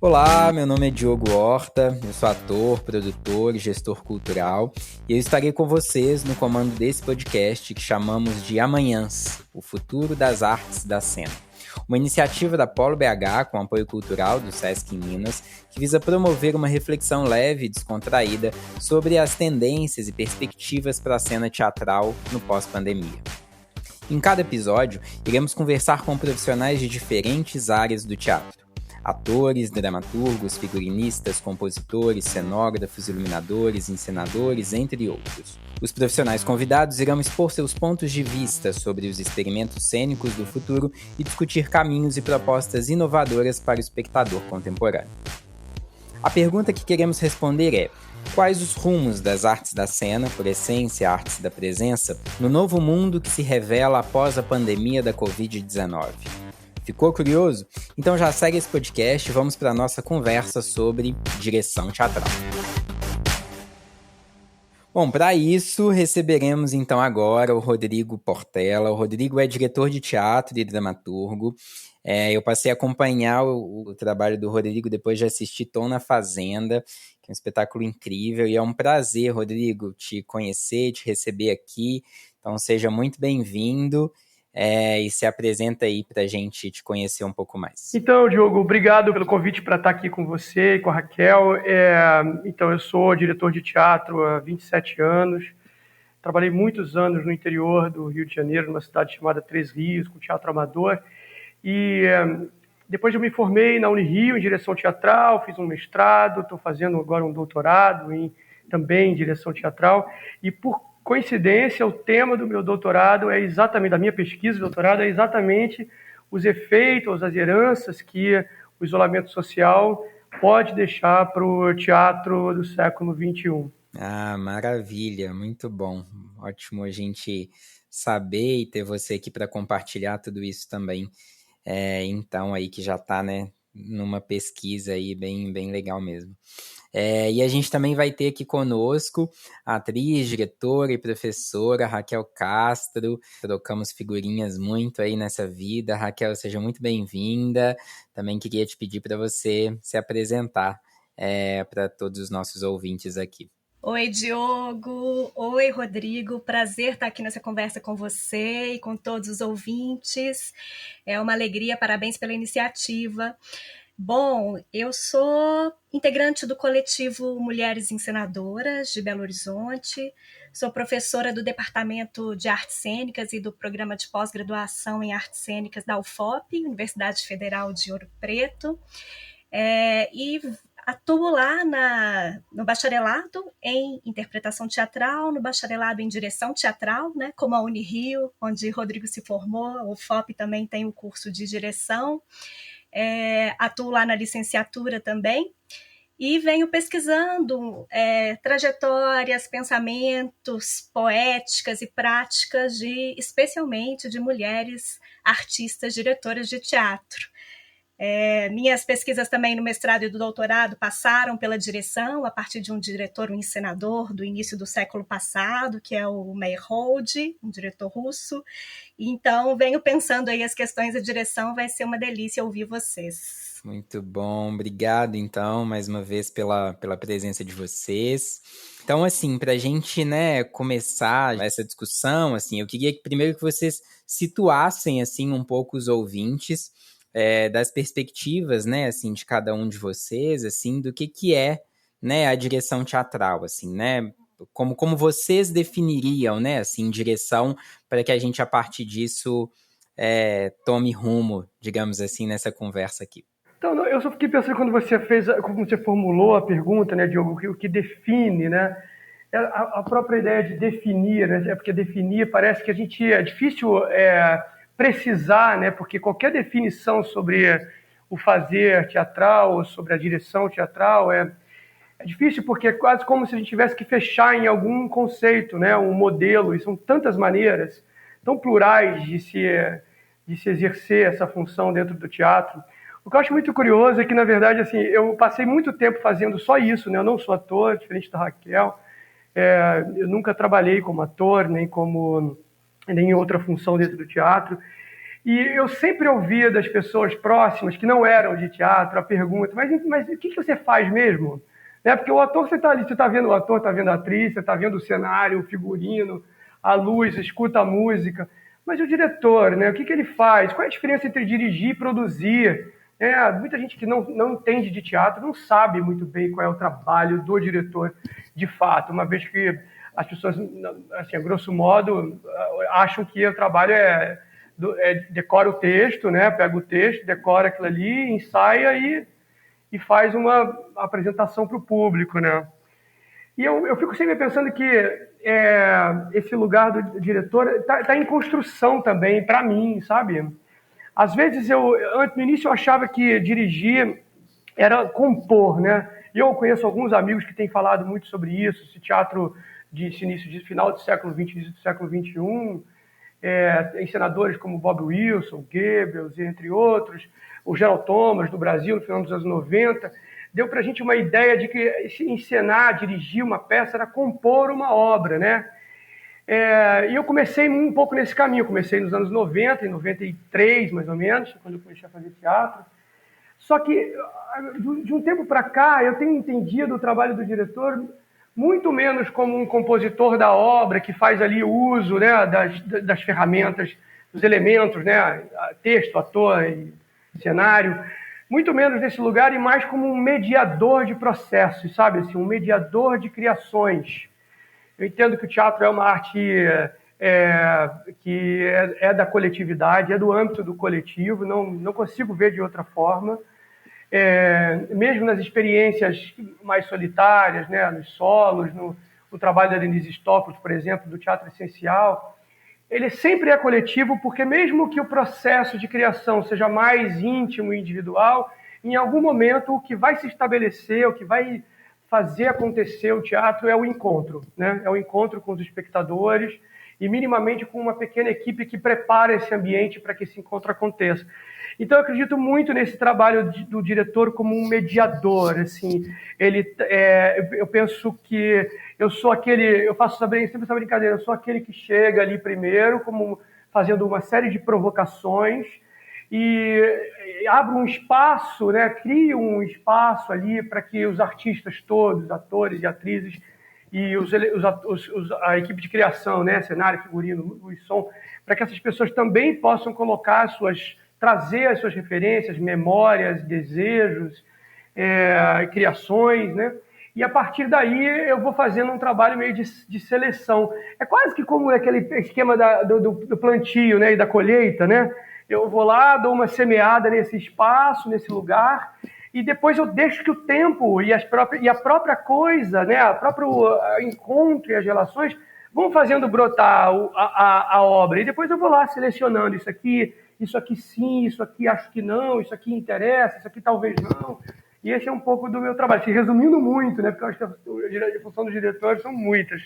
Olá, meu nome é Diogo Horta, eu sou ator, produtor e gestor cultural e eu estarei com vocês no comando desse podcast que chamamos de Amanhãs, o futuro das artes da cena. Uma iniciativa da Polo BH com apoio cultural do Sesc em Minas que visa promover uma reflexão leve e descontraída sobre as tendências e perspectivas para a cena teatral no pós-pandemia. Em cada episódio, iremos conversar com profissionais de diferentes áreas do teatro. Atores, dramaturgos, figurinistas, compositores, cenógrafos, iluminadores, encenadores, entre outros. Os profissionais convidados irão expor seus pontos de vista sobre os experimentos cênicos do futuro e discutir caminhos e propostas inovadoras para o espectador contemporâneo. A pergunta que queremos responder é: quais os rumos das artes da cena, por essência, artes da presença, no novo mundo que se revela após a pandemia da Covid-19? Ficou curioso? Então já segue esse podcast e vamos para a nossa conversa sobre direção teatral. Bom, para isso, receberemos então agora o Rodrigo Portela. O Rodrigo é diretor de teatro e dramaturgo. Eu passei a acompanhar o trabalho do Rodrigo depois de assistir Tom na Fazenda, que é um espetáculo incrível, e é um prazer, Rodrigo, te conhecer, te receber aqui. Então seja muito bem-vindo. E se apresenta aí para a gente te conhecer um pouco mais. Então, Diogo, obrigado pelo convite para estar aqui com você e com a Raquel. Então, eu sou diretor de teatro há 27 anos. Trabalhei muitos anos no interior do Rio de Janeiro, numa cidade chamada Três Rios, com teatro amador. E depois eu me formei na Unirio em direção teatral, fiz um mestrado, estou fazendo agora um doutorado também em direção teatral. E por coincidência, o tema do meu doutorado da minha pesquisa de doutorado é exatamente os efeitos, as heranças que o isolamento social pode deixar para o teatro do século XXI. Ah, maravilha, muito bom. Ótimo a gente saber e ter você aqui para compartilhar tudo isso também. Então, aí que já está, né, numa pesquisa aí bem legal mesmo. E a gente também vai ter aqui conosco a atriz, diretora e professora Raquel Castro. Trocamos figurinhas muito aí nessa vida. Raquel, seja muito bem-vinda. Também queria te pedir para você se apresentar para todos os nossos ouvintes aqui. Oi, Diogo. Oi, Rodrigo. Prazer estar aqui nessa conversa com você e com todos os ouvintes. É uma alegria, parabéns pela iniciativa. Bom, eu sou integrante do coletivo Mulheres Encenadoras de Belo Horizonte, sou professora do Departamento de Artes Cênicas e do Programa de Pós-Graduação em Artes Cênicas da UFOP, Universidade Federal de Ouro Preto, e atuo lá no bacharelado em interpretação teatral, no bacharelado em direção teatral, né, como a Unirio, onde Rodrigo se formou, a UFOP também tem o curso de direção. Atuo lá na licenciatura também e venho pesquisando trajetórias, pensamentos, poéticas e práticas especialmente de mulheres artistas, diretoras de teatro. Minhas pesquisas também no mestrado e do doutorado passaram pela direção, a partir de um diretor, um encenador do início do século passado, que é o Meyerhold, um diretor russo. Então, venho pensando aí as questões da direção, vai ser uma delícia ouvir vocês. Muito bom, obrigado então, mais uma vez pela presença de vocês. Então, assim, para a gente, né, começar essa discussão, assim, eu queria primeiro que vocês situassem, assim, um pouco os ouvintes das perspectivas, né, assim, de cada um de vocês, assim, do que é, né, a direção teatral, assim, né, como vocês definiriam, né, assim, direção, para que a gente, a partir disso, tome rumo, digamos assim, nessa conversa aqui. Então, eu só fiquei pensando quando você formulou a pergunta, né, Diogo, o que define, né, a própria ideia de definir, né, porque definir parece que é difícil precisar, né, porque qualquer definição sobre o fazer teatral ou sobre a direção teatral é difícil, porque é quase como se a gente tivesse que fechar em algum conceito, né, um modelo, e são tantas maneiras tão plurais de se exercer essa função dentro do teatro. O que eu acho muito curioso é que, na verdade, assim, eu passei muito tempo fazendo só isso, né? Eu não sou ator, diferente da Raquel. Eu nunca trabalhei como ator, nem em outra função dentro do teatro. E eu sempre ouvia das pessoas próximas, que não eram de teatro, a pergunta, mas o que você faz mesmo? Né? Porque o ator, você está ali, você está vendo o ator, está vendo a atriz, você está vendo o cenário, o figurino, a luz, escuta a música. Mas o diretor, né? O que ele faz? Qual é a diferença entre dirigir e produzir? Muita gente que não entende de teatro não sabe muito bem qual é o trabalho do diretor de fato, uma vez que as pessoas, assim, a grosso modo, acham que o trabalho decora o texto, né? Pega o texto, decora aquilo ali, ensaia e faz uma apresentação para o público, né? E eu fico sempre pensando que esse lugar do diretor está em construção também, para mim, sabe? Às vezes, no início, eu achava que dirigir era compor, né? E eu conheço alguns amigos que têm falado muito sobre isso, esse teatro de final do século XX, início do século XXI, encenadores como Bob Wilson, Goebbels, entre outros, o Gerald Thomas, do Brasil, no final dos anos 90, deu para a gente uma ideia de que encenar, dirigir uma peça era compor uma obra, né? E eu comecei um pouco nesse caminho, comecei nos anos 90, em 93, mais ou menos, quando eu comecei a fazer teatro. Só que, de um tempo para cá, eu tenho entendido o trabalho do diretor muito menos como um compositor da obra, que faz ali o uso, né, das ferramentas, dos elementos, né, texto, ator e cenário, muito menos nesse lugar e mais como um mediador de processos, sabe? Assim, um mediador de criações. Eu entendo que o teatro é uma arte que é da coletividade, é do âmbito do coletivo, não consigo ver de outra forma. Mesmo nas experiências mais solitárias, né, nos solos, no trabalho da Denise Stopford, por exemplo, do Teatro Essencial, ele sempre é coletivo, porque mesmo que o processo de criação seja mais íntimo e individual, em algum momento o que vai se estabelecer, o que vai fazer acontecer o teatro é o encontro, né? É o encontro com os espectadores e minimamente com uma pequena equipe que prepara esse ambiente para que esse encontro aconteça. Então, eu acredito muito nesse trabalho do diretor como um mediador. Assim, eu penso que eu sou aquele, eu faço sempre essa brincadeira, eu sou aquele que chega ali primeiro, como fazendo uma série de provocações e abre um espaço, né, cria um espaço ali para que os artistas todos, atores e atrizes, e a equipe de criação, né, cenário, figurino, luz, som, para que essas pessoas também possam colocar trazer as suas referências, memórias, desejos, criações, né? E a partir daí eu vou fazendo um trabalho meio de seleção. É quase que como aquele esquema do plantio, né, e da colheita, né? Eu vou lá, dou uma semeada nesse espaço, nesse lugar, e depois eu deixo que o tempo e a própria coisa, né, o próprio encontro e as relações vão fazendo brotar a obra. E depois eu vou lá selecionando isso aqui sim, isso aqui acho que não, isso aqui interessa, isso aqui talvez não. E esse é um pouco do meu trabalho. Resumindo muito, né? Porque eu acho que a função dos diretores são muitas.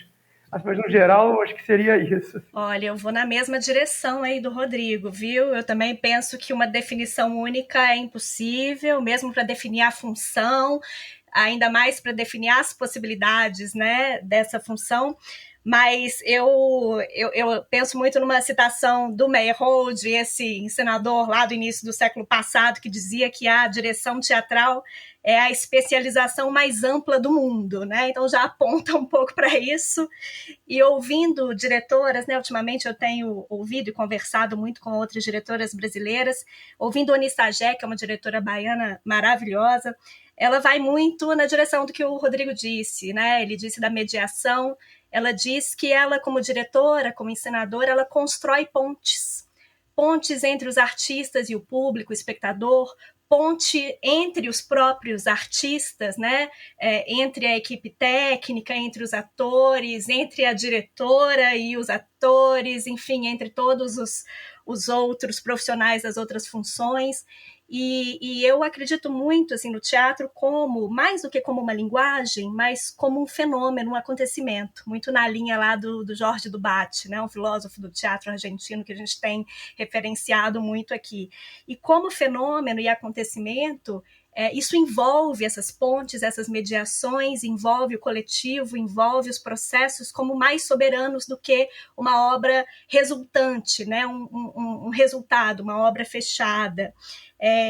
Mas, no geral, eu acho que seria isso. Olha, eu vou na mesma direção aí do Rodrigo, viu? Eu também penso que uma definição única é impossível, mesmo para definir a função, ainda mais para definir as possibilidades, né, dessa função. Mas eu penso muito numa citação do Meyerhold, esse encenador lá do início do século passado, que dizia que a direção teatral é a especialização mais ampla do mundo, né? Então já aponta um pouco para isso. E ouvindo diretoras, né? Ultimamente eu tenho ouvido e conversado muito com outras diretoras brasileiras, ouvindo Oni Sagé, que é uma diretora baiana maravilhosa, ela vai muito na direção do que o Rodrigo disse, né? Ele disse da mediação. Ela diz que ela, como diretora, como encenadora, ela constrói pontes entre os artistas e o público, o espectador, ponte entre os próprios artistas, né? Entre a equipe técnica, entre os atores, entre a diretora e os atores, enfim, entre todos os outros profissionais das outras funções. E eu acredito muito assim, no teatro como, mais do que como uma linguagem, mas como um fenômeno, um acontecimento, muito na linha lá do Jorge Dubat, né, um filósofo do teatro argentino que a gente tem referenciado muito aqui. E como fenômeno e acontecimento, Isso envolve essas pontes, essas mediações, envolve o coletivo, envolve os processos como mais soberanos do que uma obra resultante, né? Um resultado, uma obra fechada.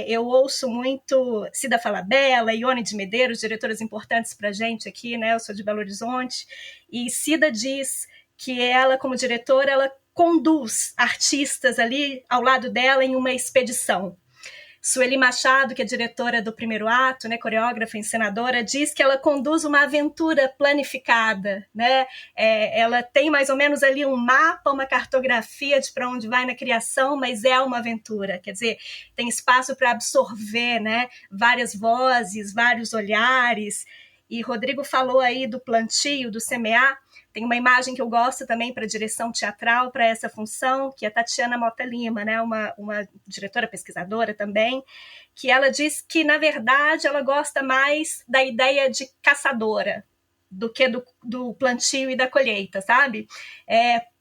Eu ouço muito Cida Falabella, Ione de Medeiros, diretoras importantes para a gente aqui, né? Eu sou de Belo Horizonte, e Cida diz que ela, como diretora, ela conduz artistas ali ao lado dela em uma expedição. Sueli Machado, que é diretora do Primeiro Ato, né, coreógrafa, encenadora, diz que ela conduz uma aventura planificada, né? Ela tem mais ou menos ali um mapa, uma cartografia de para onde vai na criação, mas é uma aventura, quer dizer, tem espaço para absorver, né, várias vozes, vários olhares. E Rodrigo falou aí do plantio, do semear. Tem uma imagem que eu gosto também para direção teatral, para essa função, que é a Tatiana Mota Lima, né? uma diretora pesquisadora também, que ela diz que, na verdade, ela gosta mais da ideia de caçadora do que do plantio e da colheita, sabe?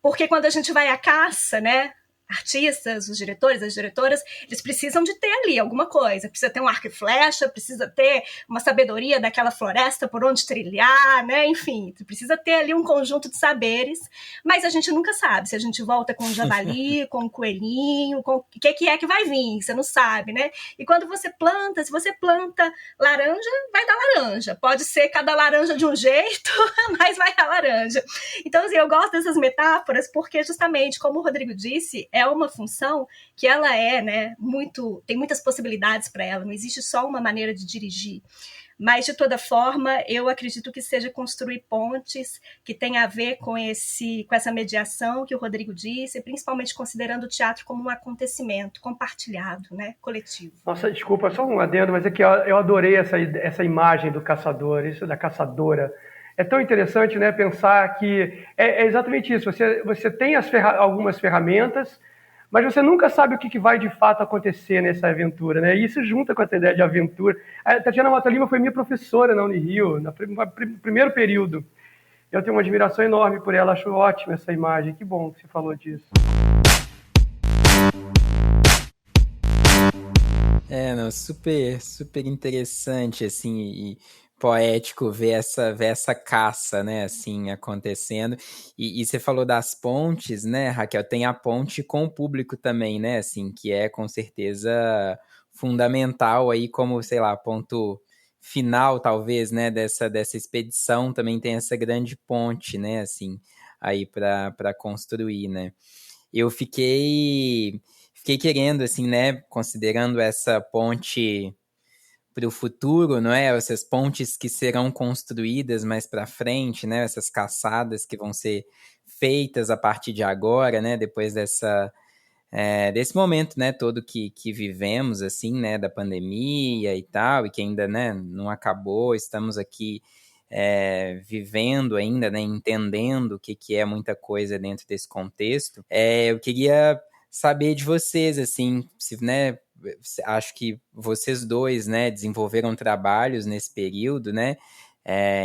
Porque quando a gente vai à caça, né? Artistas, os diretores, as diretoras, eles precisam de ter ali alguma coisa, precisa ter um arco e flecha, precisa ter uma sabedoria daquela floresta por onde trilhar, né? Enfim, precisa ter ali um conjunto de saberes, mas a gente nunca sabe se a gente volta com um javali, com um coelhinho, com o que é que vai vir, você não sabe, né? E quando você planta, se você planta laranja, vai dar laranja, pode ser cada laranja de um jeito, mas vai dar laranja. Então, assim, eu gosto dessas metáforas porque, justamente, como o Rodrigo disse, é uma função que ela né, tem muitas possibilidades para ela, não existe só uma maneira de dirigir. Mas, de toda forma, eu acredito que seja construir pontes que tem a ver com essa mediação que o Rodrigo disse, principalmente considerando o teatro como um acontecimento compartilhado, né, coletivo. Nossa, desculpa, só um adendo, mas é que eu adorei essa imagem do caçador, isso da caçadora. É tão interessante, né, pensar que é exatamente isso. Você tem algumas ferramentas, mas você nunca sabe o que vai de fato acontecer nessa aventura, né? E isso junta com essa ideia de aventura. A Tatiana Mota Lima foi minha professora na Unirio, no primeiro período. Eu tenho uma admiração enorme por ela, acho ótima essa imagem. Que bom que você falou disso. Não, super, super interessante, assim, e poético ver essa caça, né, assim, acontecendo. E você falou das pontes, né, Raquel? Tem a ponte com o público também, né, assim, que é com certeza fundamental aí como, sei lá, ponto final, talvez, né, dessa expedição também tem essa grande ponte, né, assim, aí para construir, né. Eu fiquei querendo, assim, né, considerando essa ponte para o futuro, não é? Essas pontes que serão construídas mais para frente, né? Essas caçadas que vão ser feitas a partir de agora, né? Depois desse momento, né? Todo que vivemos, assim, né? Da pandemia e tal, e que ainda, né? Não acabou. Estamos aqui vivendo ainda, né? Entendendo o que é muita coisa dentro desse contexto. Eu queria saber de vocês, assim, se, né? Acho que vocês dois, né, desenvolveram trabalhos nesse período, né?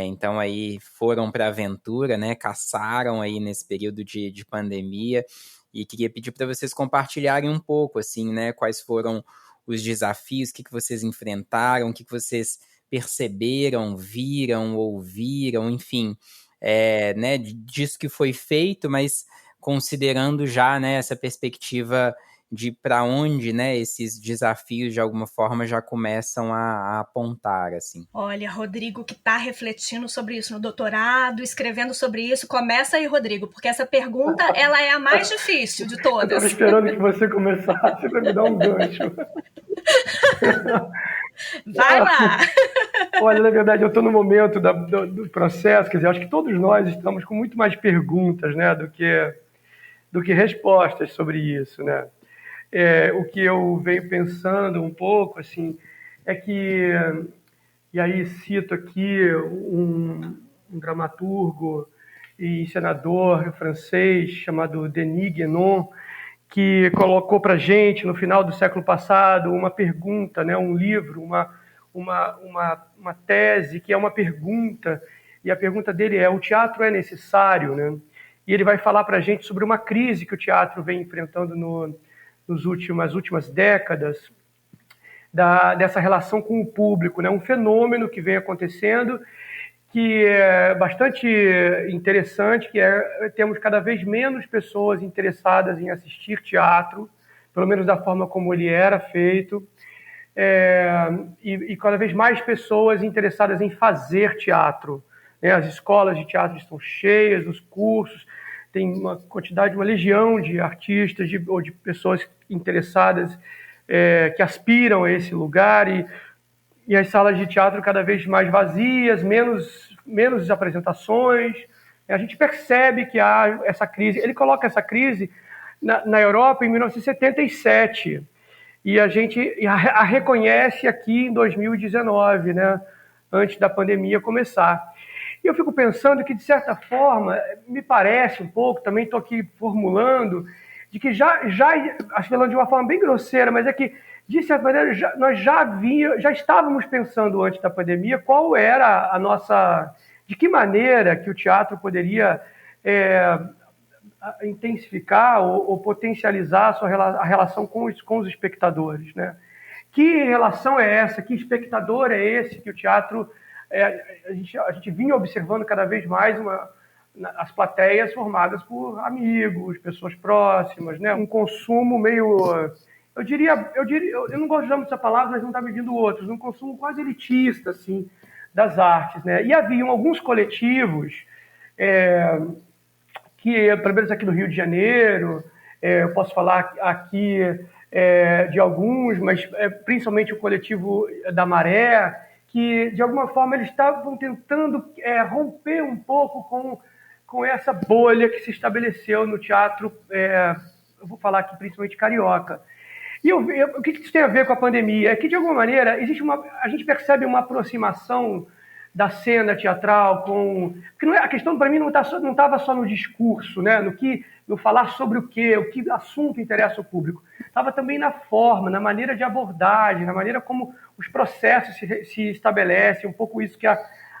Então aí foram para a aventura, né? Caçaram aí nesse período de pandemia e queria pedir para vocês compartilharem um pouco, assim, né? Quais foram os desafios, o que vocês enfrentaram, o que vocês perceberam, viram, ouviram, enfim, né? Disso que foi feito, mas considerando já, né, essa perspectiva de para onde, né, esses desafios de alguma forma já começam a apontar, assim. Olha, Rodrigo, que está refletindo sobre isso no doutorado, escrevendo sobre isso, começa aí, Rodrigo, porque essa pergunta, ela é a mais difícil de todas. Eu estava esperando que você começasse para me dar um gancho. Vai lá! Olha, na verdade, eu estou no momento do processo, quer dizer, acho que todos nós estamos com muito mais perguntas, né, do que respostas sobre isso, né? O que eu venho pensando um pouco, assim, é que, e aí cito aqui um dramaturgo e encenador francês chamado Denis Guénon, que colocou para a gente, no final do século passado, uma pergunta, né, um livro, uma tese, que é uma pergunta, e a pergunta dele é: o teatro é necessário? Né? E ele vai falar para a gente sobre uma crise que o teatro vem enfrentando nas últimas décadas, dessa relação com o público, né? Um fenômeno que vem acontecendo, que é bastante interessante, que temos cada vez menos pessoas interessadas em assistir teatro, pelo menos da forma como ele era feito, e cada vez mais pessoas interessadas em fazer teatro, né? As escolas de teatro estão cheias, os cursos, tem uma quantidade, uma legião de artistas ou de pessoas interessadas que aspiram a esse lugar, e as salas de teatro cada vez mais vazias, menos apresentações. A gente percebe que há essa crise. Ele coloca essa crise na Europa em 1977, e a gente a reconhece aqui em 2019, né, antes da pandemia começar. E eu fico pensando que, de certa forma, me parece um pouco, também estou aqui formulando, de que acho falando de uma forma bem grosseira, mas é que, de certa maneira, nós já estávamos pensando antes da pandemia qual era a nossa... De que maneira que o teatro poderia intensificar ou potencializar a relação com os espectadores, né? Que relação é essa? Que espectador é esse que o teatro... a gente vinha observando cada vez mais as plateias formadas por amigos, pessoas próximas, né? Um consumo meio... Eu não gosto de usar essa palavra, mas não está me vindo outros. Um consumo quase elitista, assim, das artes, né? E haviam alguns coletivos que, pelo menos aqui no Rio de Janeiro, eu posso falar aqui de alguns, mas principalmente o coletivo da Maré, que, de alguma forma, eles estavam tentando romper um pouco com essa bolha que se estabeleceu no teatro, eu vou falar aqui principalmente carioca. E o que isso tem a ver com a pandemia? É que, de alguma maneira, a gente percebe uma aproximação da cena teatral com... Porque a questão, para mim, não estava só no discurso, né? No falar sobre o que assunto interessa ao público. Estava também na forma, na maneira de abordagem, na maneira como os processos se estabelecem, um pouco isso que a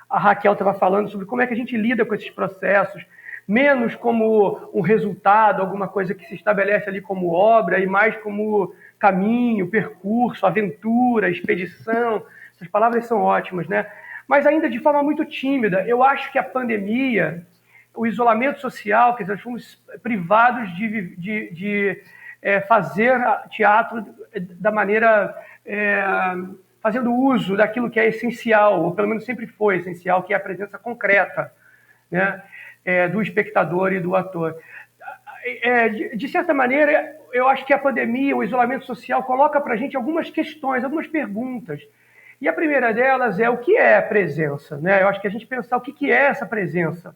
Raquel estava falando, sobre como é que a gente lida com esses processos, menos como um resultado, alguma coisa que se estabelece ali como obra, e mais como caminho, percurso, aventura, expedição. Essas palavras são ótimas, né? Mas ainda de forma muito tímida. Eu acho que a pandemia, o isolamento social, quer dizer, nós fomos privados de fazer teatro da maneira... fazendo uso daquilo que é essencial, ou pelo menos sempre foi essencial, que é a presença concreta, né, do espectador e do ator. De certa maneira, eu acho que a pandemia, o isolamento social, coloca para a gente algumas questões, algumas perguntas. E a primeira delas é o que é a presença, né? Eu acho que a gente pensar o que é essa presença.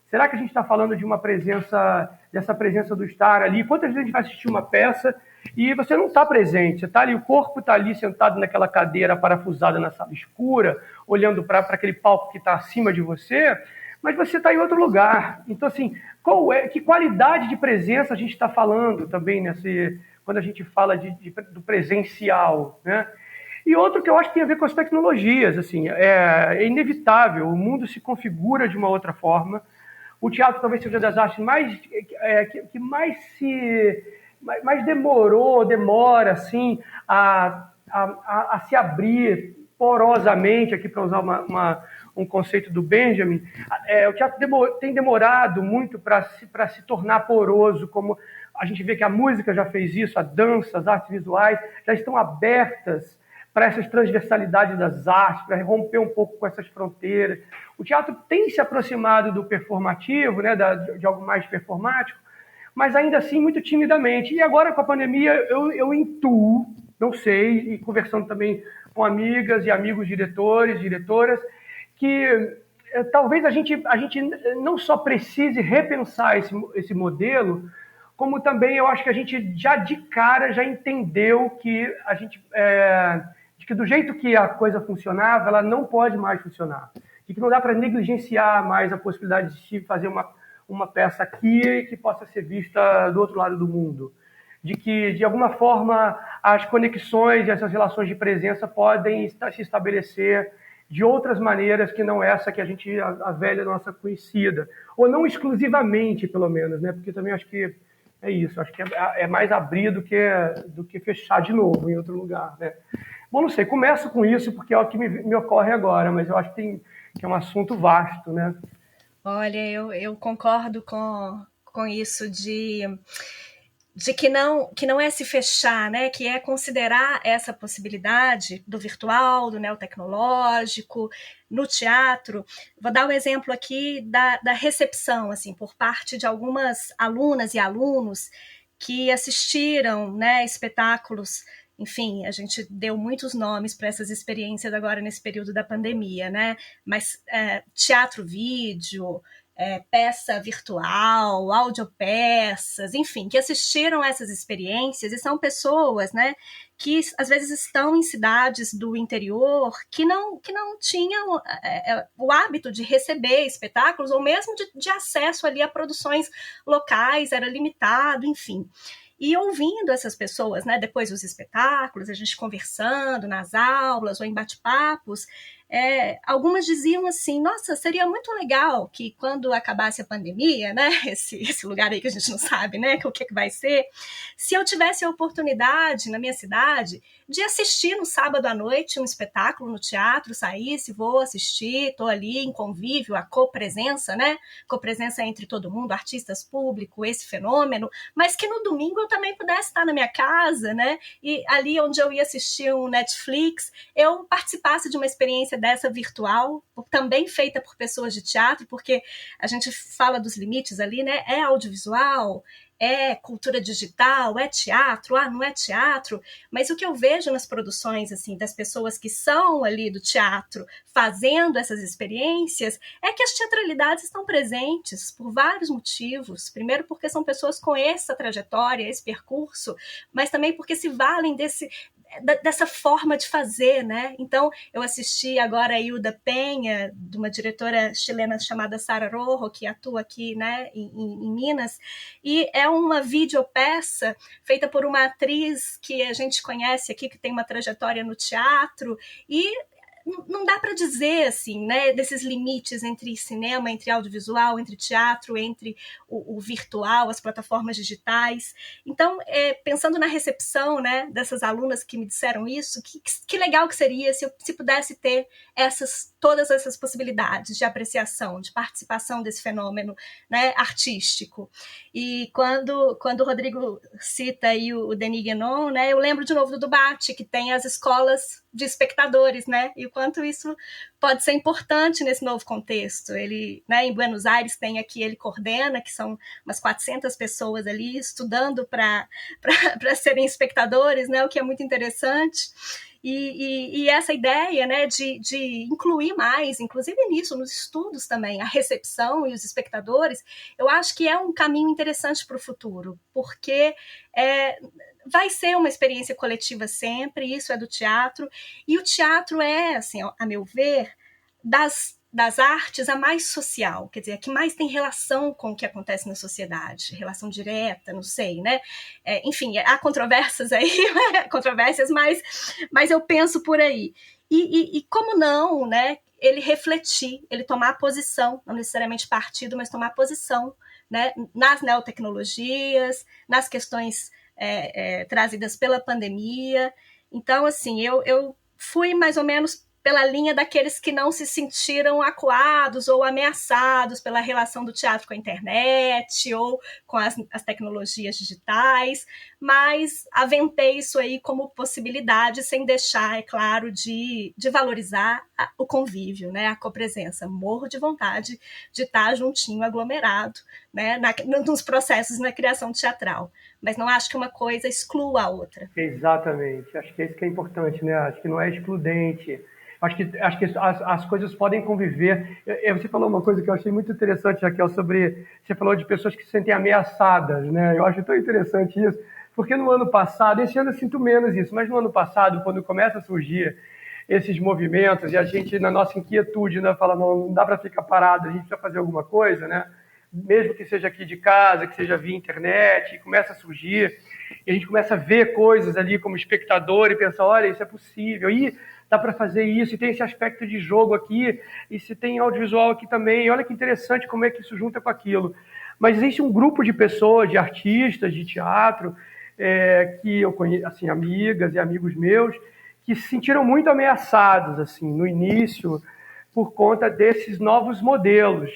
Será que a gente está falando de uma presença, dessa presença do estar ali? Quantas vezes a gente vai assistir uma peça e você não está presente? Você está ali, o corpo está ali sentado naquela cadeira parafusada na sala escura, olhando para aquele palco que está acima de você, mas você está em outro lugar. Então, assim, que qualidade de presença a gente está falando também quando a gente fala do presencial, né? E outro que eu acho que tem a ver com as tecnologias, assim, é inevitável, o mundo se configura de uma outra forma. O teatro talvez seja das artes que mais demora assim, a se abrir porosamente, aqui para usar um conceito do Benjamin. O teatro tem demorado muito para se tornar poroso, como a gente vê que a música já fez isso, a dança, as artes visuais já estão abertas para essas transversalidades das artes, para romper um pouco com essas fronteiras. O teatro tem se aproximado do performativo, né, de algo mais performático, mas ainda assim muito timidamente. E agora, com a pandemia, eu intuo, não sei, e conversando também com amigas e amigos diretores, diretoras, que talvez a gente não só precise repensar esse modelo, como também eu acho que a gente já de cara já entendeu que a gente... de que do jeito que a coisa funcionava, ela não pode mais funcionar. De que não dá para negligenciar mais a possibilidade de fazer uma peça aqui que possa ser vista do outro lado do mundo. De que, de alguma forma, as conexões e essas relações de presença podem se estabelecer de outras maneiras que não essa que a velha nossa conhecida. Ou não exclusivamente, pelo menos, né? Porque também acho que é isso. Acho que é mais abrir do que fechar de novo em outro lugar, né? Bom, não sei, começo com isso porque é o que me ocorre agora, mas eu acho que é um assunto vasto, né? Olha, eu concordo com isso de que não é se fechar, né? Que é considerar essa possibilidade do virtual, do neotecnológico, no teatro. Vou dar um exemplo aqui da recepção, assim, por parte de algumas alunas e alunos que assistiram, né, espetáculos. Enfim, a gente deu muitos nomes para essas experiências agora nesse período da pandemia, né? Mas teatro vídeo, peça virtual, audiopeças, enfim, que assistiram a essas experiências e são pessoas, né, que às vezes estão em cidades do interior que não tinham o hábito de receber espetáculos ou mesmo de acesso ali a produções locais, era limitado, enfim. E ouvindo essas pessoas, né, depois dos espetáculos, a gente conversando nas aulas ou em bate-papos, algumas diziam assim, nossa, seria muito legal que quando acabasse a pandemia, né, esse lugar aí que a gente não sabe, né, o que vai ser, se eu tivesse a oportunidade na minha cidade de assistir no sábado à noite um espetáculo no teatro, saísse, vou assistir, estou ali em convívio, a copresença, né, copresença entre todo mundo, artistas, público, esse fenômeno, mas que no domingo eu também pudesse estar na minha casa, né, e ali onde eu ia assistir um Netflix, eu participasse de uma experiência dessa virtual, também feita por pessoas de teatro, porque a gente fala dos limites ali, né? É audiovisual, é cultura digital, é teatro, não é teatro, mas o que eu vejo nas produções, assim, das pessoas que são ali do teatro fazendo essas experiências, é que as teatralidades estão presentes por vários motivos. Primeiro porque são pessoas com essa trajetória, esse percurso, mas também porque se valem dessa forma de fazer, né? Então, eu assisti agora a Hilda Penha, de uma diretora chilena chamada Sara Rojo, que atua aqui, né, em Minas, e é uma videopeça feita por uma atriz que a gente conhece aqui, que tem uma trajetória no teatro, e não dá para dizer, assim, né, desses limites entre cinema, entre audiovisual, entre teatro, entre o virtual, as plataformas digitais. Então, pensando na recepção, né, dessas alunas que me disseram isso, que legal que seria se pudesse ter todas essas possibilidades de apreciação, de participação desse fenômeno, né, artístico. E quando o Rodrigo cita aí o Denis Guénon, né, eu lembro de novo do Debate, que tem as escolas de espectadores, né, e o quanto isso pode ser importante nesse novo contexto. Ele, né, em Buenos Aires tem aqui, ele coordena, que são umas 400 pessoas ali estudando para serem espectadores, né, o que é muito interessante. E essa ideia, né, de incluir mais, inclusive nisso, nos estudos também, a recepção e os espectadores, eu acho que é um caminho interessante para o futuro, porque vai ser uma experiência coletiva sempre, isso é do teatro, e o teatro é, assim, a meu ver, das artes a mais social, quer dizer, a que mais tem relação com o que acontece na sociedade, relação direta, não sei, né? Enfim, há controvérsias aí, mas eu penso por aí. E como não, né? Ele refletir, ele tomar posição, não necessariamente partido, mas tomar posição, né? Nas neotecnologias, nas questões trazidas pela pandemia. Então, assim, eu fui mais ou menos pela linha daqueles que não se sentiram acuados ou ameaçados pela relação do teatro com a internet ou com as tecnologias digitais, mas aventei isso aí como possibilidade, sem deixar, é claro, de valorizar o convívio, né, a copresença. Morro de vontade de estar juntinho, aglomerado, né, nos processos na criação teatral. Mas não acho que uma coisa exclua a outra. Exatamente. Acho que é isso que é importante, né? Acho que não é excludente. Acho que as coisas podem conviver. Você falou uma coisa que eu achei muito interessante, Raquel, sobre... Você falou de pessoas que se sentem ameaçadas, né? Eu acho tão interessante isso, porque no ano passado, esse ano eu sinto menos isso, mas no ano passado, quando começa a surgir esses movimentos e a gente, na nossa inquietude, né, fala, não dá para ficar parado, a gente precisa fazer alguma coisa, né? Mesmo que seja aqui de casa, que seja via internet, começa a surgir, e a gente começa a ver coisas ali como espectador e pensar, olha, isso é possível, e dá para fazer isso, e tem esse aspecto de jogo aqui, e se tem audiovisual aqui também, e olha que interessante como é que isso junta com aquilo. Mas existe um grupo de pessoas, de artistas, de teatro, que eu conheço, assim, amigas e amigos meus, que se sentiram muito ameaçados, assim, no início, por conta desses novos modelos.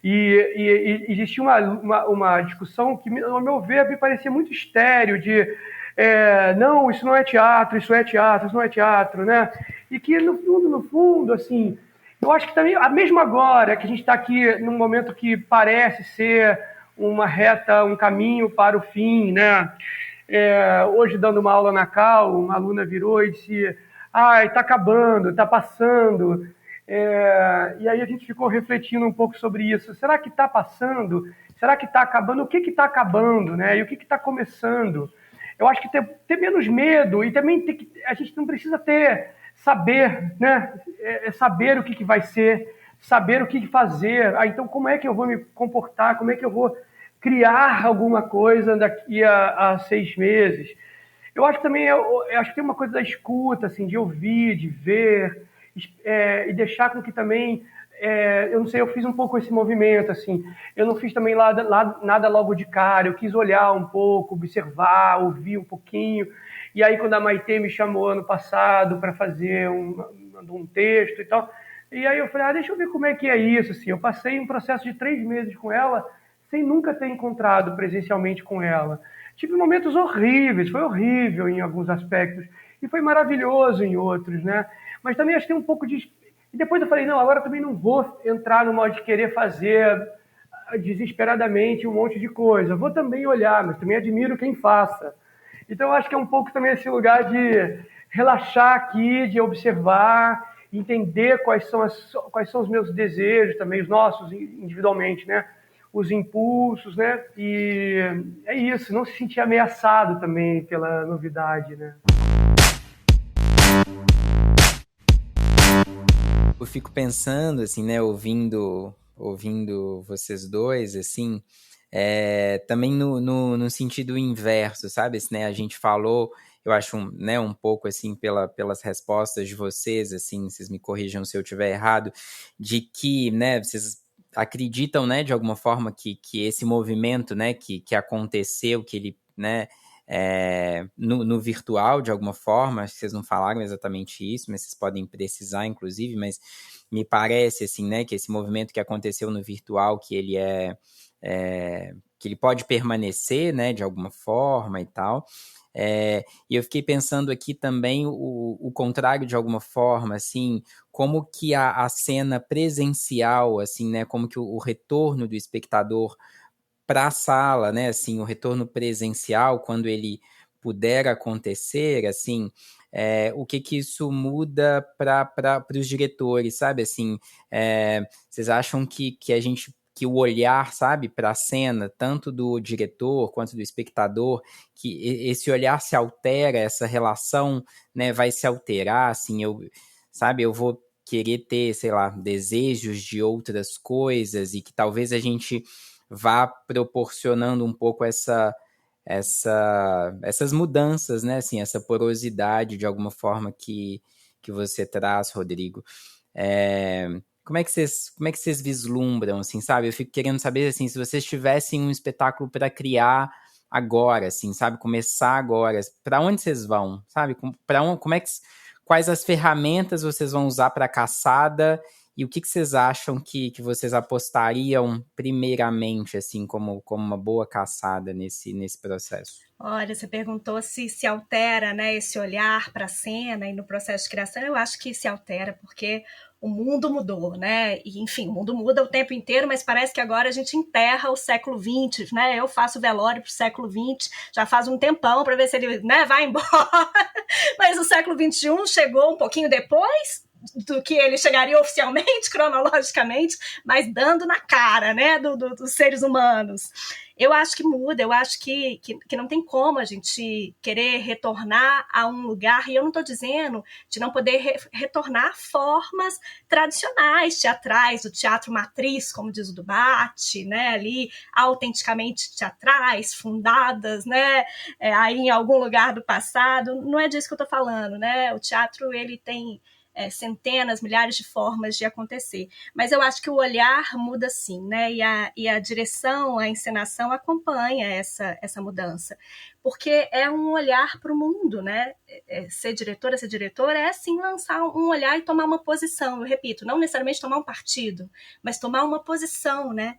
E existia uma discussão que, ao meu ver, me parecia muito estéril, de não, isso não é teatro, isso é teatro, isso não é teatro, né? E que, no fundo, assim, eu acho que também, mesmo agora, que a gente está aqui num momento que parece ser uma reta, um caminho para o fim, né? Hoje, dando uma aula na Cal, uma aluna virou e disse: está acabando, está passando. E aí a gente ficou refletindo um pouco sobre isso. Será que está passando? Será que está acabando? O que está acabando, né? E o que está começando? Eu acho que ter menos medo e também a gente não precisa saber, né? Saber o que vai ser, saber o que fazer. Então, como é que eu vou me comportar? Como é que eu vou criar alguma coisa daqui a 6 meses? Eu acho que também eu acho que tem uma coisa da escuta, assim, de ouvir, de ver, e deixar com que também, eu não sei, eu fiz um pouco esse movimento, assim, eu não fiz também nada logo de cara, eu quis olhar um pouco, observar, ouvir um pouquinho, e aí quando a Maitê me chamou ano passado para fazer um texto e tal, e aí eu falei, deixa eu ver como é que é isso, assim, eu passei um processo de 3 meses com ela, sem nunca ter encontrado presencialmente com ela. Tive momentos horríveis, foi horrível em alguns aspectos, e foi maravilhoso em outros, né? Mas também acho que tem um pouco de... E depois eu falei, não, agora também não vou entrar no modo de querer fazer desesperadamente um monte de coisa. Vou também olhar, mas também admiro quem faça. Então eu acho que é um pouco também esse lugar de relaxar aqui, de observar, entender quais são os meus desejos também, os nossos individualmente, né? Os impulsos, né? E é isso, não se sentir ameaçado também pela novidade, né? Eu fico pensando, assim, né, ouvindo vocês dois, assim, também no sentido inverso, sabe? Né, a gente falou, eu acho, né, um pouco, assim, pelas respostas de vocês, assim, vocês me corrijam se eu estiver errado, de que, né, vocês acreditam, né, de alguma forma que esse movimento, né, que aconteceu, que ele, né, no virtual, de alguma forma, acho que vocês não falaram exatamente isso, mas vocês podem precisar, inclusive, mas me parece, assim, né, que esse movimento que aconteceu no virtual, que ele que ele pode permanecer, né, de alguma forma e tal. E eu fiquei pensando aqui também o contrário de alguma forma, assim, como que a cena presencial, assim, né, como que o retorno do espectador para a sala, né, assim, o retorno presencial, quando ele puder acontecer, assim, o que isso muda para os diretores, sabe, assim, vocês acham que que o olhar, sabe, para a cena, tanto do diretor quanto do espectador, que esse olhar se altera, essa relação, né, vai se alterar, assim, eu vou querer ter, sei lá, desejos de outras coisas e que talvez a gente vá proporcionando um pouco essas mudanças, né, assim, essa porosidade de alguma forma que você traz, Rodrigo. Como é que vocês vislumbram, assim, sabe? Eu fico querendo saber, assim, se vocês tivessem um espetáculo para criar agora, assim, sabe? Começar agora, para onde vocês vão, sabe? Quais as ferramentas vocês vão usar para a caçada e o que vocês acham que vocês apostariam primeiramente, assim, como uma boa caçada nesse processo? Olha, você perguntou se altera, né, esse olhar para a cena e no processo de criação. Eu acho que se altera, porque o mundo mudou, né? E, enfim, o mundo muda o tempo inteiro, mas parece que agora a gente enterra o século XX, né? Eu faço velório pro século XX, já faz um tempão para ver se ele, né, vai embora. Mas o século XXI chegou um pouquinho depois do que ele chegaria oficialmente, cronologicamente, mas dando na cara, né, dos seres humanos. Eu acho que muda, eu acho que não tem como a gente querer retornar a um lugar, e eu não estou dizendo de não poder retornar formas tradicionais, teatrais, do teatro matriz, como diz o Dubate, né, ali, autenticamente teatrais, fundadas, né, aí em algum lugar do passado. Não é disso que eu estou falando, né, o teatro, ele tem centenas, milhares de formas de acontecer. Mas eu acho que o olhar muda sim, né? E a direção, a encenação acompanha essa mudança. Porque é um olhar para o mundo, né? ser diretora, é sim lançar um olhar e tomar uma posição. Eu repito, não necessariamente tomar um partido, mas tomar uma posição, né?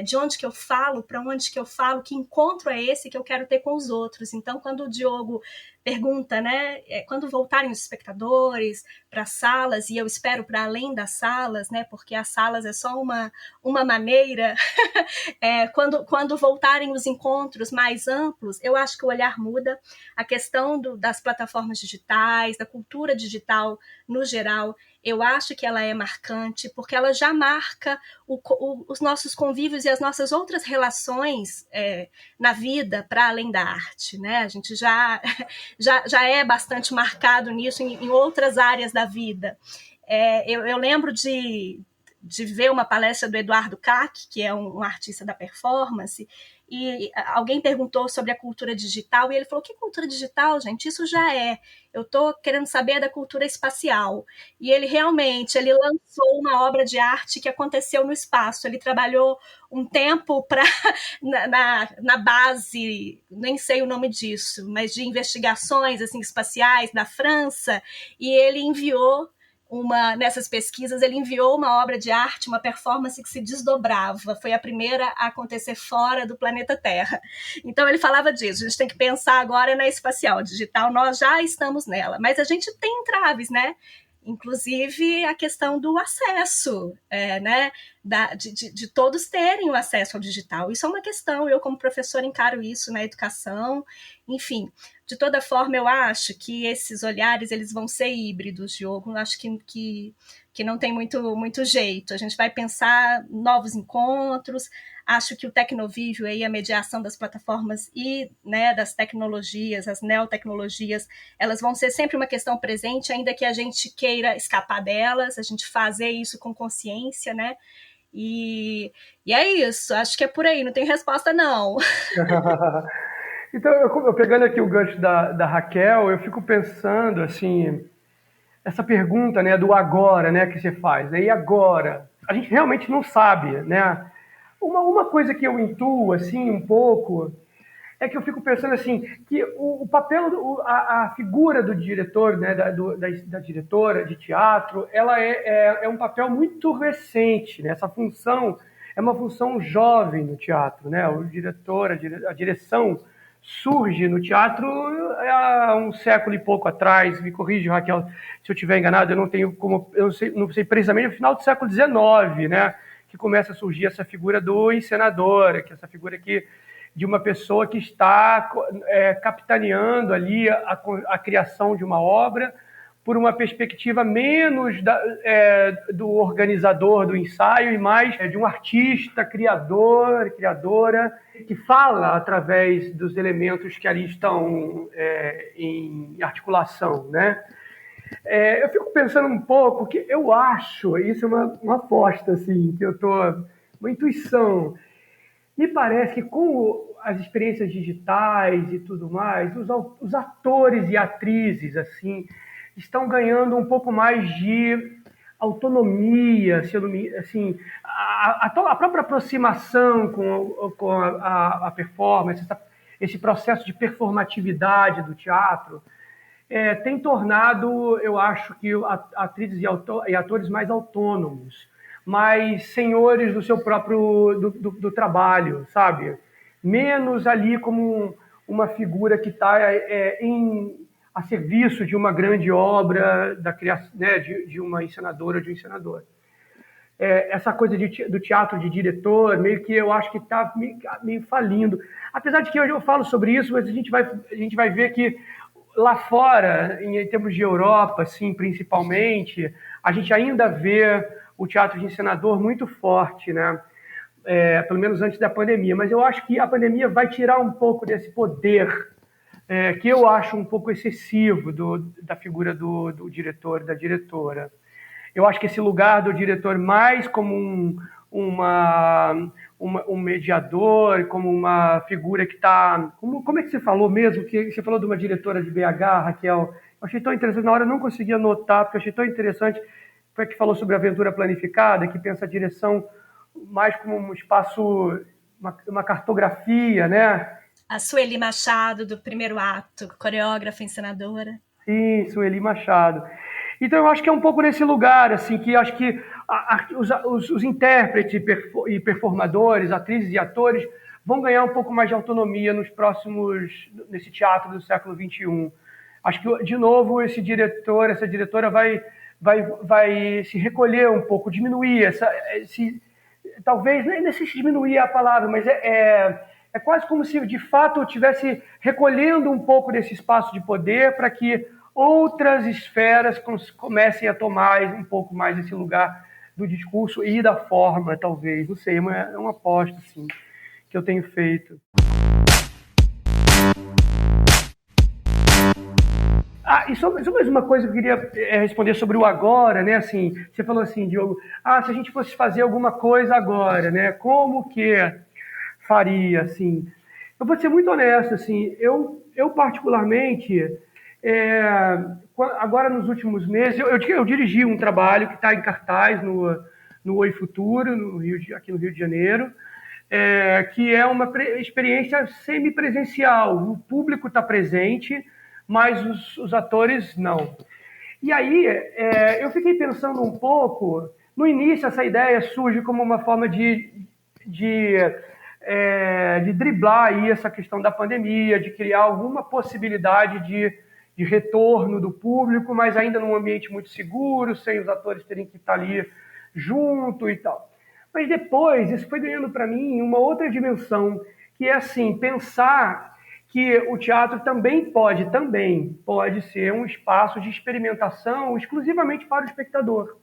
De onde que eu falo, para onde que eu falo, que encontro é esse que eu quero ter com os outros. Então, quando o Diogo pergunta, né, quando voltarem os espectadores para as salas, e eu espero para além das salas, né, porque as salas é só uma maneira, quando voltarem os encontros mais amplos, eu acho que o olhar muda, a questão das plataformas digitais, da cultura digital no geral, eu acho que ela é marcante, porque ela já marca os nossos convívios e as nossas outras relações na vida para além da arte, né? A gente já é bastante marcado nisso em outras áreas da vida. Eu lembro de ver uma palestra do Eduardo Kac, que é um artista da performance, e alguém perguntou sobre a cultura digital, e ele falou, que cultura digital, gente? Isso já é. Eu estou querendo saber da cultura espacial. E ele lançou uma obra de arte que aconteceu no espaço. Ele trabalhou um tempo na base, nem sei o nome disso, mas de investigações assim, espaciais da França, e ele enviou nessas pesquisas, ele enviou uma obra de arte, uma performance que se desdobrava. Foi a primeira a acontecer fora do planeta Terra. Então, ele falava disso. A gente tem que pensar agora na espacial digital. Nós já estamos nela. Mas a gente tem entraves, né? Inclusive a questão do acesso, né? De todos terem o acesso ao digital. Isso é uma questão. Eu, como professora, encaro isso na educação. Enfim, de toda forma, eu acho que esses olhares eles vão ser híbridos, Diogo. Eu acho que não tem muito jeito. A gente vai pensar novos encontros. Acho que o Tecnovívio e a mediação das plataformas e, né, das tecnologias, as neotecnologias, elas vão ser sempre uma questão presente, ainda que a gente queira escapar delas, a gente fazer isso com consciência, né? E é isso, acho que é por aí, não tem resposta não. Então, eu pegando aqui o gancho da Raquel, eu fico pensando, assim, essa pergunta, né, do agora, né, que você faz, né, e agora? A gente realmente não sabe, né? Uma coisa que eu intuo, assim, um pouco, é que eu fico pensando, assim, que o papel, a figura do diretor, né, da diretora de teatro, ela é um papel muito recente, né? Essa função é uma função jovem no teatro, né? O diretor, a direção surge no teatro há um século e pouco atrás. Me corrige, Raquel, se eu estiver enganado, eu não sei precisamente, no final do século XIX, né? Que começa a surgir essa figura do encenador, que é essa figura de uma pessoa que está capitaneando ali a criação de uma obra por uma perspectiva menos do organizador do ensaio e mais de um artista, criadora, que fala através dos elementos que ali estão em articulação, né? Eu fico pensando um pouco que eu acho, isso é uma aposta, assim, que eu estou, uma intuição. Me parece que com as experiências digitais e tudo mais, os atores e atrizes, assim, estão ganhando um pouco mais de autonomia, assim, a própria aproximação com a performance, esse processo de performatividade do teatro, tem tornado, eu acho, que atrizes e atores mais autônomos, mais senhores do seu próprio do trabalho, sabe? Menos ali como uma figura que está a serviço de uma grande obra da criação, né, de uma encenadora ou de um encenador. Essa coisa do teatro de diretor, meio que eu acho que está meio falindo. Apesar de que hoje eu falo sobre isso, mas a gente vai ver que lá fora, em termos de Europa, assim, principalmente, a gente ainda vê o teatro de encenador muito forte, né? Pelo menos antes da pandemia. Mas eu acho que a pandemia vai tirar um pouco desse poder, que eu acho um pouco excessivo da figura do diretor, da diretora. Eu acho que esse lugar do diretor mais como um mediador, como uma figura que está... Como é que você falou mesmo? Que você falou de uma diretora de BH, Raquel. Eu achei tão interessante. Na hora eu não consegui anotar, porque eu achei tão interessante. Foi a que falou sobre a aventura planificada, que pensa a direção mais como um espaço, uma cartografia, né? A Sueli Machado, do primeiro ato, coreógrafa, encenadora. Sim, Sueli Machado. Então eu acho que é um pouco nesse lugar, assim, que acho que os intérpretes e performadores, atrizes e atores, vão ganhar um pouco mais de autonomia nesse teatro do século XXI. Acho que, de novo, esse diretor, essa diretora vai se recolher um pouco, diminuir talvez, nem sei se diminuir a palavra, mas é quase como se, de fato, eu estivesse recolhendo um pouco desse espaço de poder para que outras esferas comecem a tomar um pouco mais esse lugar do discurso e da forma, talvez. Não sei, é uma aposta, assim, que eu tenho feito. E sobre mais uma coisa que eu queria responder sobre o agora, né? Assim, você falou assim, Diogo, se a gente fosse fazer alguma coisa agora, né? Como que faria, assim? Eu vou ser muito honesto, assim, eu particularmente, agora nos últimos meses, eu dirigi um trabalho que está em cartaz no Oi Futuro, aqui no Rio de Janeiro, que é uma experiência semipresencial. O público está presente, mas os atores não. E aí eu fiquei pensando um pouco. No início, essa ideia surge como uma forma de driblar aí essa questão da pandemia, de criar alguma possibilidade de retorno do público, mas ainda num ambiente muito seguro, sem os atores terem que estar ali junto e tal. Mas depois, isso foi ganhando para mim uma outra dimensão, que é assim, pensar que o teatro também pode ser um espaço de experimentação exclusivamente para o espectador.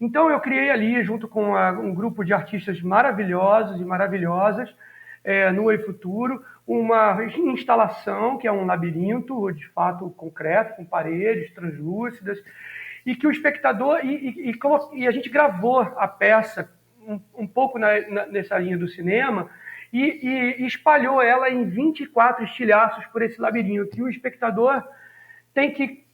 Então eu criei ali, junto com um grupo de artistas maravilhosos e maravilhosas, no Oi Futuro, uma instalação que é um labirinto, de fato, concreto, com paredes translúcidas, e que o espectador... E a gente gravou a peça um pouco nessa linha do cinema, e espalhou ela em 24 estilhaços por esse labirinto. E o espectador tem que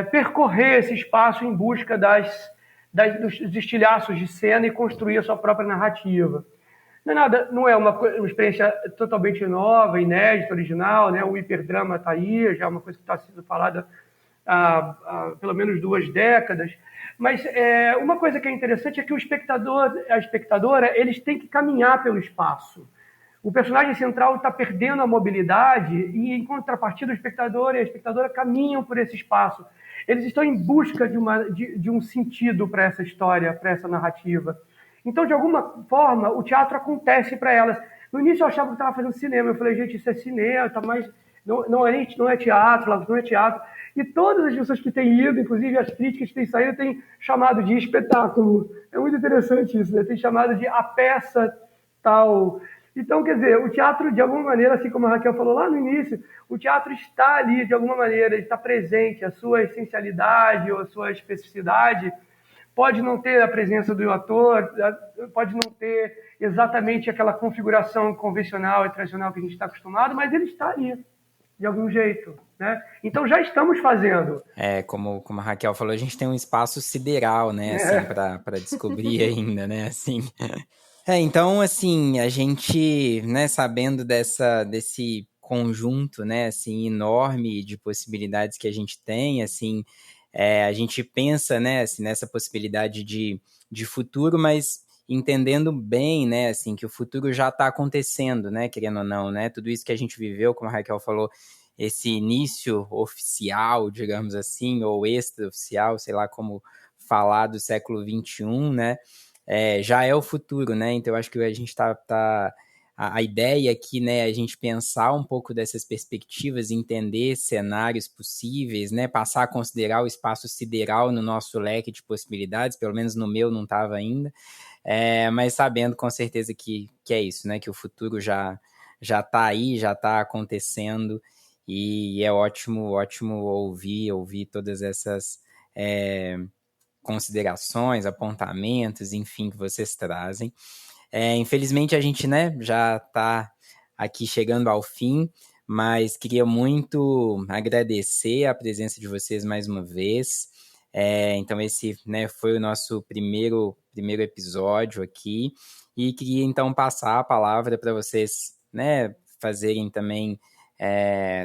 percorrer esse espaço em busca dos estilhaços de cena e construir a sua própria narrativa. Não é uma experiência totalmente nova, inédita, original, né? O hiperdrama está aí, já é uma coisa que está sendo falada há pelo menos 2 décadas. Mas uma coisa que é interessante é que o espectador, a espectadora, eles têm que caminhar pelo espaço. O personagem central está perdendo a mobilidade e, em contrapartida, o espectador e a espectadora caminham por esse espaço. Eles estão em busca de um sentido para essa história, para essa narrativa. Então, de alguma forma, o teatro acontece para elas. No início eu achava que estava fazendo cinema. Eu falei, gente, isso é cinema, tá mais... não é teatro, não é teatro. E todas as pessoas que têm ido, inclusive as críticas que têm saído, têm chamado de espetáculo. É muito interessante isso, né? Tem chamado de a peça tal. Então, quer dizer, o teatro, de alguma maneira, assim como a Raquel falou lá no início, o teatro está ali, de alguma maneira, ele está presente. A sua essencialidade ou a sua especificidade pode não ter a presença do ator, pode não ter exatamente aquela configuração convencional e tradicional que a gente está acostumado, mas ele está ali, de algum jeito, né? Então já estamos fazendo. Como a Raquel falou, a gente tem um espaço sideral, né, assim, para descobrir ainda, né, assim. Então, assim, a gente, né, sabendo desse conjunto, né, assim, enorme de possibilidades que a gente tem, assim, a gente pensa, né, assim, nessa possibilidade de futuro, mas entendendo bem, né, assim, que o futuro já está acontecendo, né, querendo ou não, né, tudo isso que a gente viveu, como a Raquel falou, esse início oficial, digamos assim, ou extraoficial, sei lá como falar, do século XXI, né, já é o futuro, né? Então eu acho que a gente a ideia aqui, né, é a gente pensar um pouco dessas perspectivas, entender cenários possíveis, né, passar a considerar o espaço sideral no nosso leque de possibilidades, pelo menos no meu não estava ainda, mas sabendo com certeza que é isso, né, que o futuro já está aí, já está acontecendo, e é ótimo ouvir todas essas considerações, apontamentos, enfim, que vocês trazem. Infelizmente a gente, né, já está aqui chegando ao fim, mas queria muito agradecer a presença de vocês mais uma vez. Então esse, né, foi o nosso primeiro episódio aqui, e queria então passar a palavra para vocês, né, fazerem também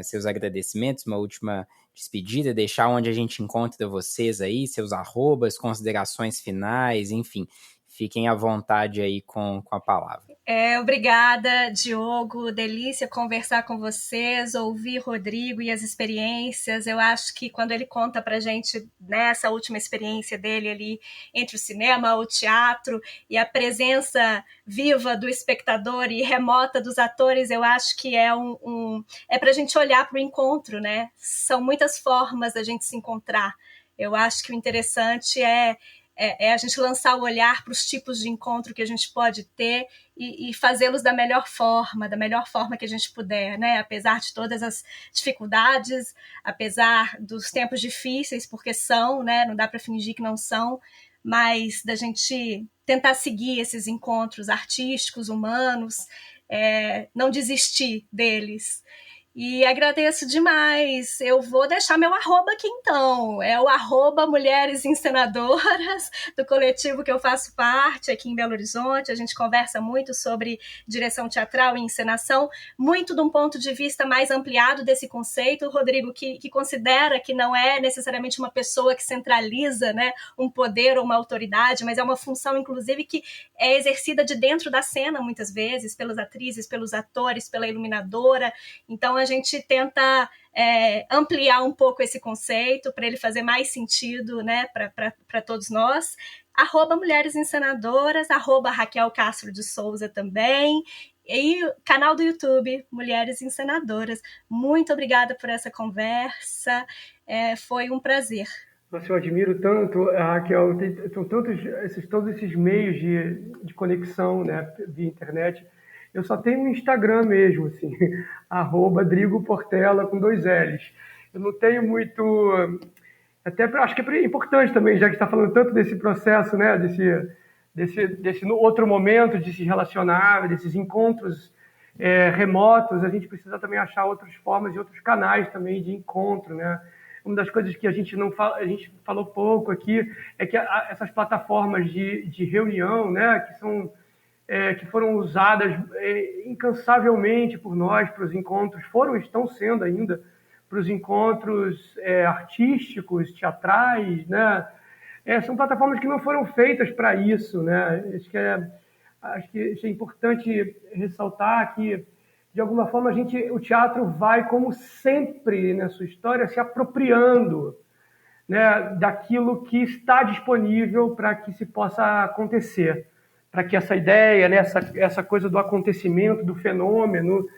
seus agradecimentos, uma última despedida, deixar onde a gente encontra vocês aí, seus arrobas, considerações finais, enfim, fiquem à vontade aí com a palavra. Obrigada, Diogo, delícia conversar com vocês, ouvir Rodrigo e as experiências. Eu acho que quando ele conta pra gente nessa última experiência dele ali entre o cinema, o teatro e a presença viva do espectador e remota dos atores, eu acho que é pra gente olhar pro encontro, né? São muitas formas da gente se encontrar. Eu acho que o interessante é a gente lançar o olhar para os tipos de encontro que a gente pode ter e fazê-los da melhor forma que a gente puder, né? Apesar de todas as dificuldades, apesar dos tempos difíceis, porque são, né? Não dá para fingir que não são, mas da gente tentar seguir esses encontros artísticos, humanos, não desistir deles. E agradeço demais. Eu vou deixar meu arroba aqui então. É o arroba Mulheres Encenadoras, do coletivo que eu faço parte aqui em Belo Horizonte. A gente conversa muito sobre direção teatral e encenação, muito de um ponto de vista mais ampliado desse conceito, Rodrigo, que considera que não é necessariamente uma pessoa que centraliza, né, um poder ou uma autoridade, mas é uma função, inclusive, que é exercida de dentro da cena, muitas vezes, pelas atrizes, pelos atores, pela iluminadora. Então, a gente tenta ampliar um pouco esse conceito para ele fazer mais sentido, né, para todos nós. Arroba Mulheres Encenadoras, arroba Raquel Castro de Souza também, e canal do YouTube, Mulheres Encenadoras. Muito obrigada por essa conversa, foi um prazer. Nossa, eu admiro tanto, Raquel, são todos esses meios de conexão, né, via internet. Eu só tenho um Instagram mesmo, assim, @DrigoPortela com 2 L's. Eu não tenho muito... Até acho que é importante também, já que está falando tanto desse processo, né, desse outro momento de se relacionar, desses encontros remotos, a gente precisa também achar outras formas e outros canais também de encontro, né? Uma das coisas que a gente falou pouco aqui é que essas plataformas de reunião, né, que foram usadas incansavelmente por nós para os encontros, estão sendo ainda para os encontros artísticos, teatrais, né? São plataformas que não foram feitas para isso, né? Acho que isso é importante ressaltar que, de alguma forma, o teatro vai, como sempre na sua história, se apropriando, né, daquilo que está disponível para que se possa acontecer, para que essa ideia, né, essa coisa do acontecimento, do fenômeno,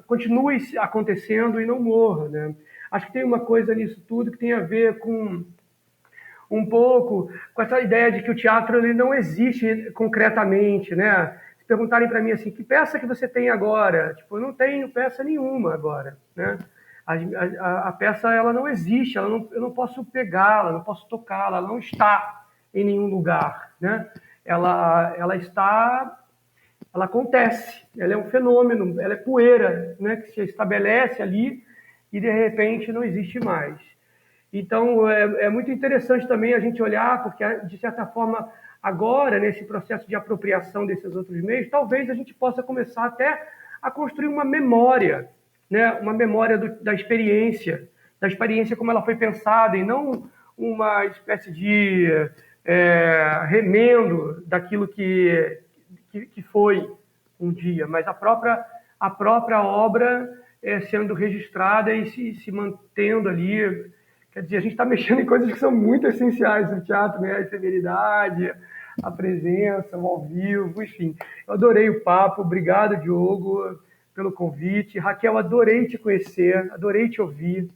continue acontecendo e não morra, né? Acho que tem uma coisa nisso tudo que tem a ver com um pouco com essa ideia de que o teatro ele não existe concretamente, né? Se perguntarem para mim assim, que peça que você tem agora? Tipo, eu não tenho peça nenhuma agora, né? A peça ela não existe, eu não posso pegá-la, não posso tocá-la, ela não está em nenhum lugar, né? Ela acontece, ela é um fenômeno, ela é poeira, né, que se estabelece ali e de repente não existe mais. Então é muito interessante também a gente olhar, porque de certa forma agora nesse processo de apropriação desses outros meios, talvez a gente possa começar até a construir uma memória, né, uma memória da experiência como ela foi pensada e não uma espécie de remendo daquilo que foi um dia, mas a própria obra sendo registrada e se mantendo ali. Quer dizer, a gente está mexendo em coisas que são muito essenciais no teatro, né? A efemeridade, a presença, o ao vivo, enfim. Eu adorei o papo, obrigado, Diogo, pelo convite. Raquel, adorei te conhecer, adorei te ouvir.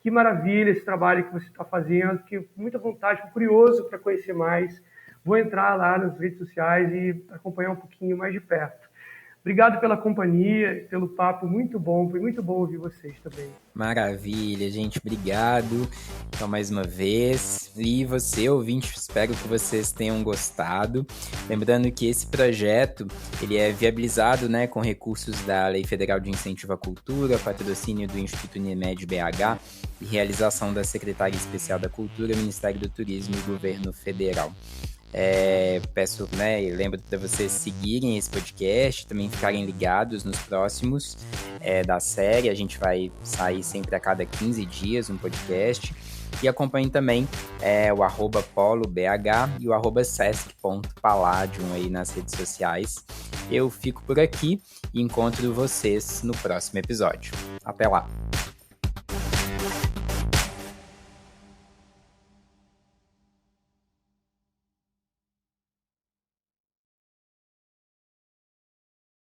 Que maravilha esse trabalho que você está fazendo, que muita vontade, estou curioso para conhecer mais. Vou entrar lá nas redes sociais e acompanhar um pouquinho mais de perto. Obrigado pela companhia, pelo papo, muito bom. Foi muito bom ouvir vocês também. Maravilha, gente. Obrigado. Então, mais uma vez. E você, ouvinte, espero que vocês tenham gostado. Lembrando que esse projeto, ele é viabilizado, né, com recursos da Lei Federal de Incentivo à Cultura, patrocínio do Instituto Unimed BH e realização da Secretaria Especial da Cultura, Ministério do Turismo e Governo Federal. Peço, né, e lembro para vocês seguirem esse podcast, também ficarem ligados nos próximos da série. A gente vai sair sempre a cada 15 dias um podcast. E acompanhem também o @polobh e o @sesc.palladium aí nas redes sociais. Eu fico por aqui e encontro vocês no próximo episódio. Até lá!